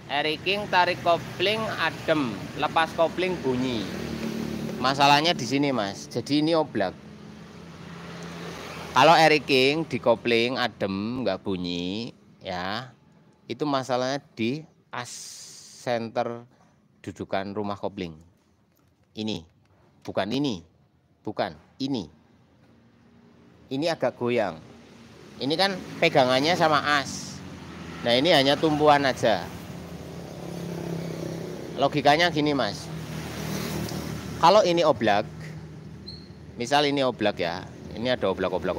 Eriking tarik kopling adem, lepas kopling bunyi. Masalahnya di sini mas, jadi ini oblak. Kalau Eriking di kopling adem nggak bunyi, ya itu masalahnya di as center dudukan rumah kopling. Ini, bukan ini, bukan ini. Ini agak goyang. Ini kan pegangannya sama as. Nah ini hanya tumpuan aja. Logikanya gini mas, kalau ini oblak, misal ini oblak ya, ini ada oblak.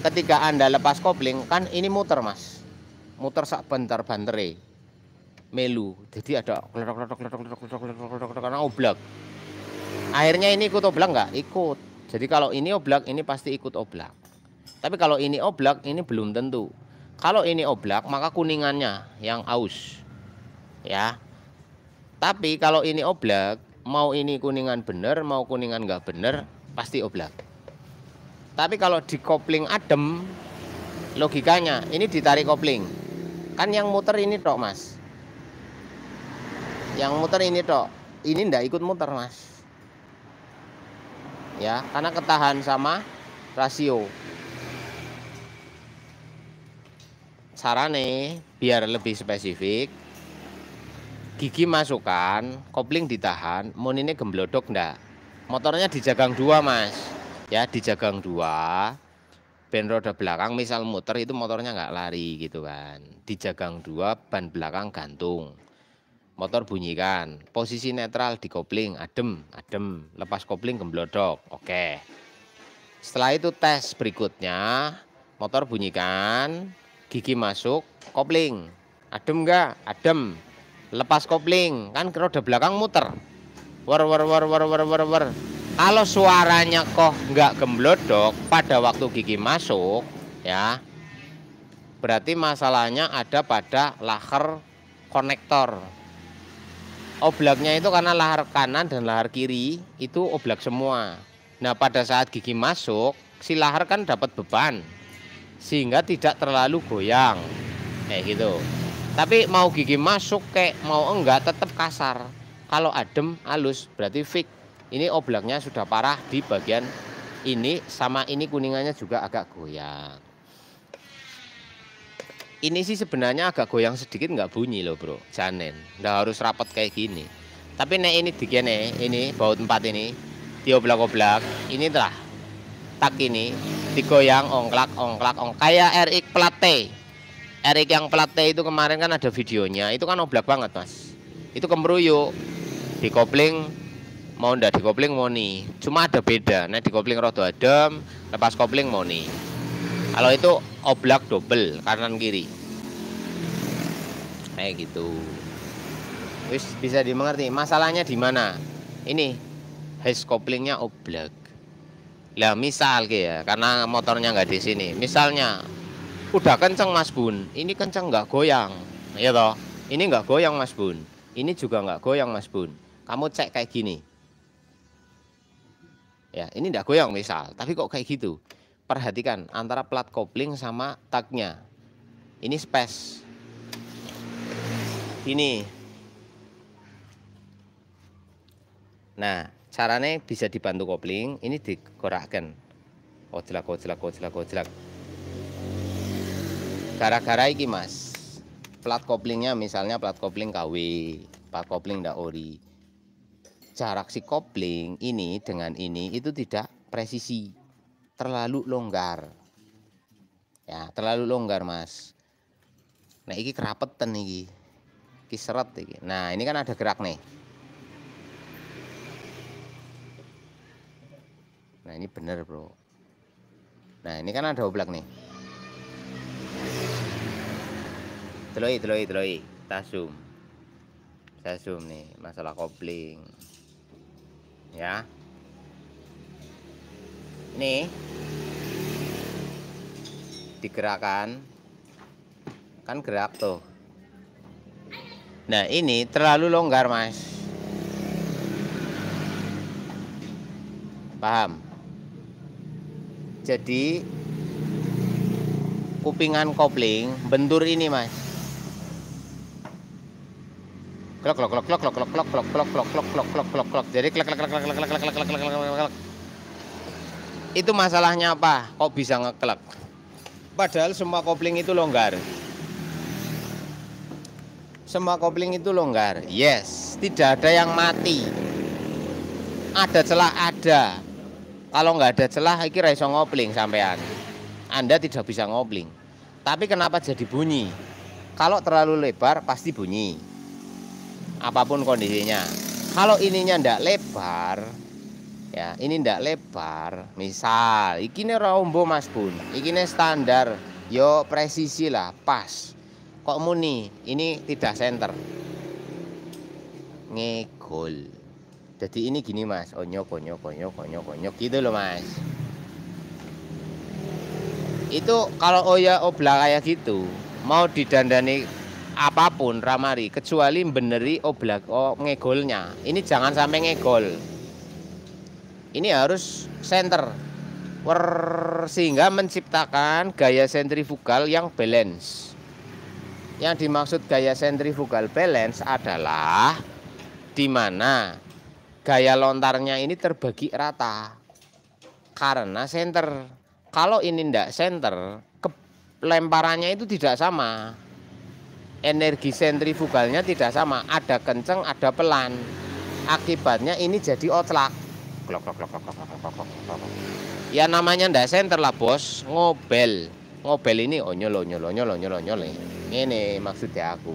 Ketika Anda lepas kopling, kan ini muter mas, muter sak banter-bantere, melu, jadi ada karena oblak. Akhirnya ini ikut oblak nggak? Ikut. Jadi kalau ini oblak, ini pasti ikut oblak. Tapi kalau ini oblak, ini belum tentu. Kalau ini oblak, maka kuningannya yang aus. Ya, tapi kalau ini oblak, mau ini kuningan bener, mau kuningan nggak bener, pasti oblak. Tapi kalau di kopling adem, logikanya ini ditarik kopling, kan yang muter ini tok mas, yang muter ini tok, ini ndak ikut muter mas, ya karena ketahan sama rasio. Sarane biar lebih spesifik, gigi masukkan, kopling ditahan, mun ini gemblodok ndak. Motornya dijagang dua mas, ya dijagang dua. Ben roda belakang misal muter itu motornya nggak lari gitu kan. Dijagang dua, ban belakang gantung. Motor bunyikan, posisi netral di kopling, adem, lepas kopling gemblodok. Oke. Setelah itu tes berikutnya, motor bunyikan, gigi masuk, kopling. Adem nggak? Adem. Lepas kopling, kan roda belakang muter. Wer. Kalau suaranya kok nggak gemblodok pada waktu gigi masuk, ya, berarti masalahnya ada pada lahar konektor. Oblaknya itu karena lahar kanan dan lahar kiri itu oblak semua. Nah pada saat gigi masuk, si lahar kan dapat beban, sehingga tidak terlalu goyang, kayak gitu. Tapi mau gigi masuk kayak mau enggak tetap kasar. Kalau adem halus berarti fix. Ini oblaknya sudah parah di bagian ini, sama ini kuningannya juga agak goyang. Ini sih sebenarnya agak goyang sedikit nggak bunyi loh bro, janen. Nggak harus rapat kayak gini. Tapi nek ini digene, ini baut 4 ini dioblak-oblak, ini telah tak ini digoyang ongklak kayak RX plat T. RX yang plat T itu kemarin kan ada videonya, itu kan oblak banget mas. Itu kemeruyuk, dikopling mau ndak dikopling mau nih, cuma ada beda. Nah dikopling roda adem, lepas kopling mau nih. Kalau itu oblak double kanan kiri, kayak gitu. Wis bisa dimengerti. Masalahnya di mana? Ini hase koplingnya oblak. Lah misal ya, karena motornya nggak di sini. Misalnya udah kenceng mas bun, ini kenceng nggak goyang, ya toh? Ini nggak goyang mas bun, ini juga nggak goyang mas bun. Kamu cek kayak gini, ya ini nggak goyang misal, tapi kok kayak gitu? Perhatikan antara plat kopling sama taknya. Ini space. Ini. Nah, caranya bisa dibantu kopling, ini digerakkan. Ojlak. Gara-gara iki mas, plat koplingnya misalnya plat kopling KW, plat kopling ndak ori. Jarak si kopling ini dengan ini itu tidak presisi, terlalu longgar. Ya, terlalu longgar mas. Nah, iki kerapetan iki. Iki seret iki. Nah, ini kan ada gerak nih. Nah, ini bener, bro. Nah, ini kan ada oblak nih. Teloi. Saya zoom nih, masalah kopling. Ya. Nih. Digerakkan. Kan gerak tuh. Nah, ini terlalu longgar, Mas. Paham? Jadi kupingan kopling bentur ini, Mas. Klok klok klok klok klok klok klok klok klok klok klok klok klok klok klok. Jadi klek klek klek klek klek klek klek klek klek klek. Itu masalahnya apa? Kok bisa ngeklek? Padahal semua kopling itu longgar. Semua kopling itu longgar. Yes, tidak ada yang mati. Ada celah ada. Kalau nggak ada celah, kira iso ngopling sampean. Anda tidak bisa ngopling. Tapi kenapa jadi bunyi? Kalau terlalu lebar pasti bunyi. Apapun kondisinya. Kalau ininya ndak lebar, ya ini ndak lebar. Misal, iki ne rombo Mas Bun, iki ne standar, yo presisi lah, pas. Kok muni, ini tidak center, ngegol. Jadi ini gini Mas, onyok gitu loh Mas. Itu kalau oya oblah kayak gitu, mau didandani apapun ramari kecuali beneri oblak ngegolnya. Ini jangan sampai ngegol. Ini harus center. Sehingga menciptakan gaya sentrifugal yang balance. Yang dimaksud gaya sentrifugal balance adalah di mana gaya lontarnya ini terbagi rata. Karena center. Kalau ini ndak center, lemparannya itu tidak sama. Energi sentrifugalnya tidak sama, ada kenceng, ada pelan. Akibatnya ini jadi otlak. Ya namanya ndak center lah bos, ngobel. Ngobel ini onyol. Ini maksudnya aku.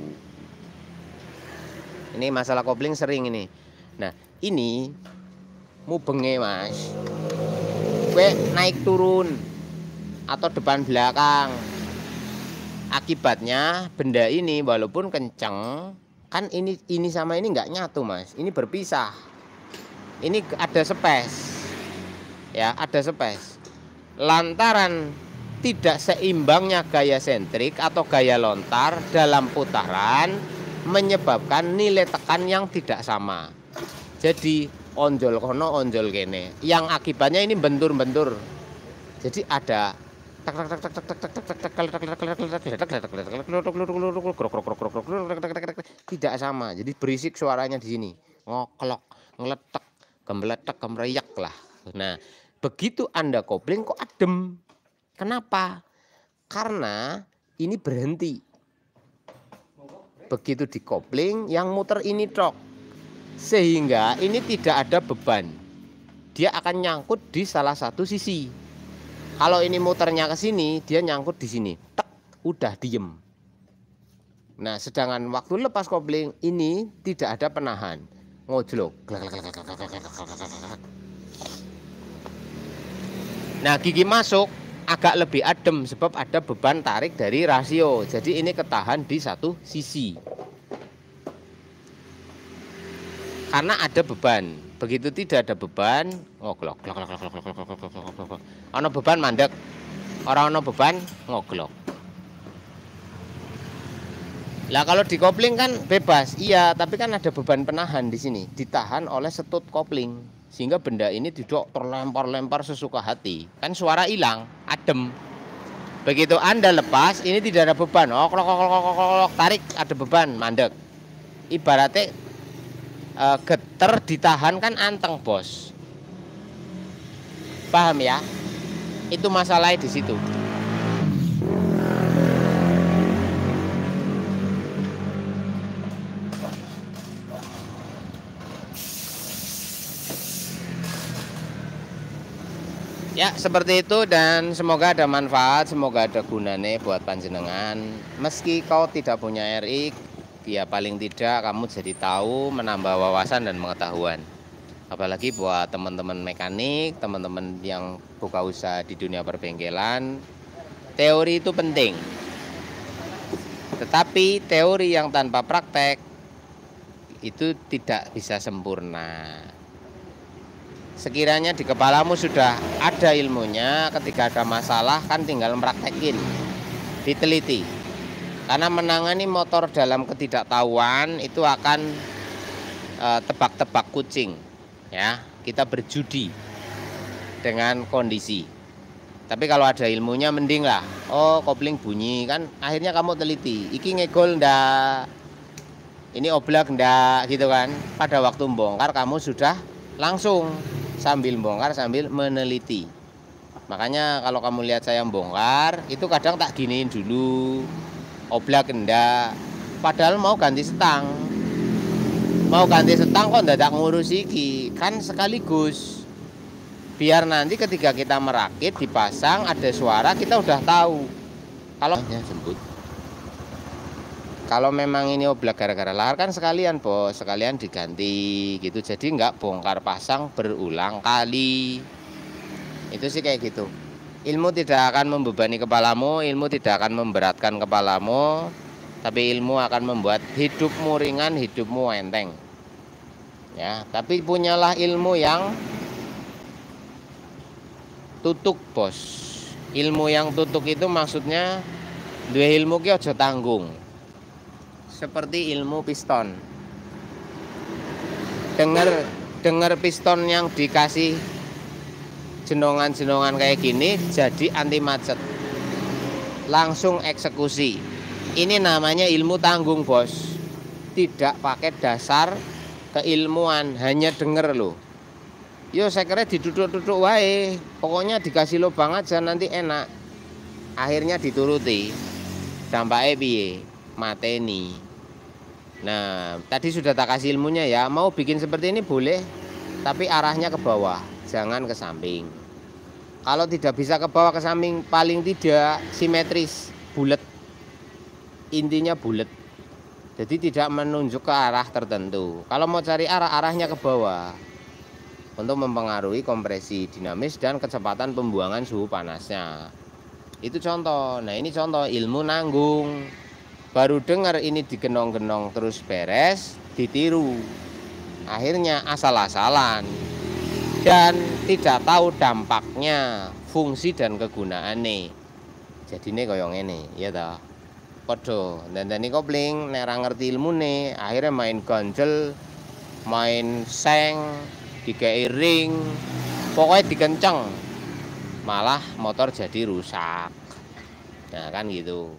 Ini masalah kopling sering ini. Nah ini mubenge Mas. Gue naik turun atau depan belakang. Akibatnya benda ini walaupun kenceng, kan ini sama ini nggak nyatu Mas. Ini berpisah. Ini ada space. Ya, ada space. Lantaran tidak seimbangnya gaya sentrik atau gaya lontar dalam putaran menyebabkan nilai tekan yang tidak sama. Jadi onjol kono onjol kene. Yang akibatnya ini bentur-bentur. Jadi ada tidak sama. Jadi berisik suaranya di sini. Ngoklok, ngeletek, gembletek, gemreyak lah. Nah, begitu Anda kopling kok adem. Kenapa? Karena ini berhenti. Begitu dikopling yang muter ini tok. Sehingga ini tidak ada beban. Dia akan nyangkut di salah satu sisi. Kalau ini muternya ke sini, dia nyangkut di sini. Tek, udah diem. Nah, sedangkan waktu lepas kopling ini tidak ada penahan. Ngojlok. Nah, gigi masuk agak lebih adem sebab ada beban tarik dari rasio. Jadi ini ketahan di satu sisi. Karena ada beban. Begitu tidak ada beban, ngoglok. Ono beban mandek. Orang ono beban ngoglok. Lah kalau dikopling kan bebas. Iya, tapi kan ada beban penahan di sini, ditahan oleh setut kopling. Sehingga benda ini tidak terlempar-lempar sesuka hati. Kan suara hilang, adem. Begitu Anda lepas, ini tidak ada beban. Oh, klok, tarik, ada beban, mandek. Ibaratnya geter ditahan kan anteng bos. Paham ya? Itu masalahnya di situ. Ya seperti itu dan semoga ada manfaat, semoga ada gunanya buat panjenengan. Meski kau tidak punya RX, ya paling tidak kamu jadi tahu, menambah wawasan dan pengetahuan. Apalagi buat teman-teman mekanik, teman-teman yang buka usaha di dunia perbengkelan, teori itu penting. Tetapi teori yang tanpa praktek itu tidak bisa sempurna. Sekiranya di kepalamu sudah ada ilmunya, ketika ada masalah kan tinggal mempraktekin, diteliti. Karena menangani motor dalam ketidaktahuan itu akan tebak-tebak kucing, ya. Kita berjudi dengan kondisi. Tapi kalau ada ilmunya mending lah. Oh, kopling bunyi kan, akhirnya kamu teliti. Iki ngegol ndak? ini oblak ndak gitu kan. Pada waktu bongkar kamu sudah langsung sambil bongkar sambil meneliti. Makanya kalau kamu lihat saya bongkar itu kadang tak giniin dulu, oblak ndak, padahal mau ganti setang kok ndak ngurus iki kan sekaligus, biar nanti ketika kita merakit dipasang ada suara kita udah tahu. Kalau memang ini oblak gara-gara lahar kan sekalian bos, sekalian diganti gitu. Jadi nggak bongkar pasang berulang kali. Itu sih kayak gitu. Ilmu tidak akan membebani kepalamu, ilmu tidak akan memberatkan kepalamu, tapi ilmu akan membuat hidupmu ringan, hidupmu enteng. Ya, tapi punyalah ilmu yang tutuk bos. Ilmu yang tutuk itu maksudnya dua ilmu ki aja tanggung. Seperti ilmu piston. Dengar piston yang dikasih jenongan-jenongan kayak gini jadi anti macet. Langsung eksekusi. Ini namanya ilmu tanggung, bos. Tidak pakai dasar keilmuan, hanya denger loh. Yo saya kira diduduk-duduk wae. Pokoknya dikasih lubang aja nanti enak. Akhirnya dituruti. Dampaknya piye? Mateni. Nah, tadi sudah tak kasih ilmunya ya. Mau bikin seperti ini boleh, tapi arahnya ke bawah, jangan ke samping. Kalau tidak bisa ke bawah ke samping, paling tidak simetris, bulat. Intinya bulat. Jadi tidak menunjuk ke arah tertentu. Kalau mau cari arahnya ke bawah. Untuk mempengaruhi kompresi dinamis dan kecepatan pembuangan suhu panasnya. Itu contoh. Nah, ini contoh ilmu nanggung. Baru dengar ini digenong-genong terus beres, ditiru. Akhirnya asal-asalan. Dan tidak tahu dampaknya, fungsi dan kegunaannya. Jadi ini koyong ini, ya toh. Podo, dan ini kopling, nek ora ngerti ilmune, akhirnya main ganjel, main seng, dikei ring, pokoknya dikenceng. Malah motor jadi rusak. Nah, kan gitu.